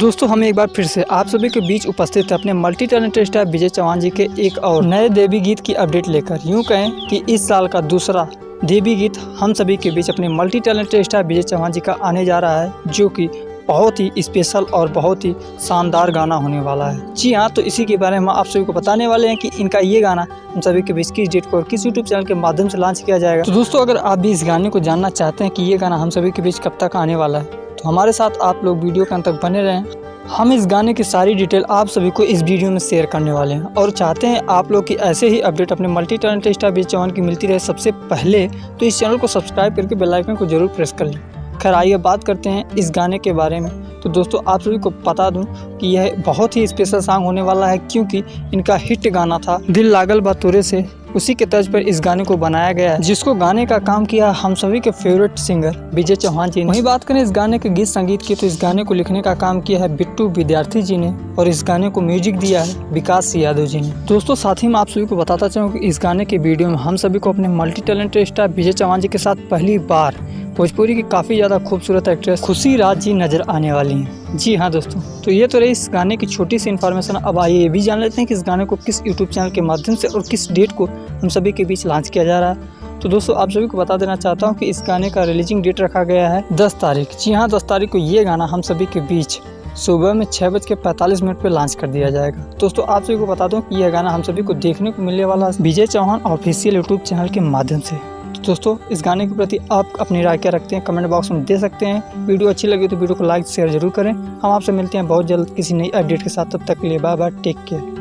दोस्तों हम एक बार फिर से आप सभी के बीच उपस्थित है अपने मल्टी टैलेंटेड स्टार विजय चौहान जी के एक और नए देवी गीत की अपडेट लेकर। यूँ कहें कि इस साल का दूसरा देवी गीत हम सभी के बीच अपने मल्टी टैलेंटेड स्टार विजय चौहान जी का आने जा रहा है, जो कि बहुत ही स्पेशल और बहुत ही शानदार गाना होने वाला है। जी हाँ, तो इसी के बारे में हम आप सभी को बताने वाले हैं कि इनका ये गाना हम सभी के बीच किस डेट को और किस यूट्यूब चैनल के माध्यम से लॉन्च किया जाएगा। तो दोस्तों अगर आप भी इस गाने को जानना चाहते हैं कि ये गाना हम सभी के बीच कब तक आने वाला है, तो हमारे साथ आप लोग वीडियो के अंत तक बने रहें। हम इस गाने की सारी डिटेल आप सभी को इस वीडियो में शेयर करने वाले हैं और चाहते हैं आप लोग की ऐसे ही अपडेट अपने मल्टी टैलेंटेड स्टार विजय चौहान की मिलती रहे सबसे पहले, तो इस चैनल को सब्सक्राइब करके बेल आइकन को जरूर प्रेस कर लें। खैर आइए बात करते हैं इस गाने के बारे में। तो दोस्तों आप सभी को बता दूं कि यह बहुत ही स्पेशल सॉन्ग होने वाला है, क्योंकि इनका हिट गाना था दिल लागल बा तोरे से, उसी के तर्ज पर इस गाने को बनाया गया है, जिसको गाने का काम किया हम सभी के फेवरेट सिंगर विजय चौहान जी ने। वहीं बात करें इस गाने के गीत संगीत की, तो इस गाने को लिखने का काम किया है बिट्टू विद्यार्थी जी ने और इस गाने को म्यूजिक दिया है विकास यादव जी ने। दोस्तों साथ ही मैं आप सभी को बताता चाहूँ कि इस गाने के वीडियो में हम सभी को अपने मल्टी टैलेंटेड स्टार विजय चौहान जी के साथ पहली बार भोजपुरी की काफ़ी ज़्यादा खूबसूरत एक्ट्रेस खुशी राज जी नज़र आने वाली हैं। जी हाँ दोस्तों, तो ये तो रही इस गाने की छोटी सी इन्फॉर्मेशन। अब आइए ये भी जान लेते हैं कि इस गाने को किस यूट्यूब चैनल के माध्यम से और किस डेट को हम सभी के बीच लॉन्च किया जा रहा है। तो दोस्तों आप सभी को बता देना चाहता हूँ कि इस गाने का रिलीजिंग डेट रखा गया है 10 तारीख। जी हाँ, 10 तारीख को ये गाना हम सभी के बीच सुबह में 6:45 पर लॉन्च कर दिया जाएगा। दोस्तों आप सभी को बता दूं कि यह गाना हम सभी को देखने को मिलने वाला है विजय चौहान ऑफिशियल यूट्यूब चैनल के माध्यम से। तो दोस्तों इस गाने के प्रति आप अपनी राय क्या रखते हैं कमेंट बॉक्स में दे सकते हैं। वीडियो अच्छी लगी तो वीडियो को लाइक शेयर जरूर करें। हम आपसे मिलते हैं बहुत जल्द किसी नई अपडेट के साथ। तब तक के लिए बाय बाय, टेक केयर।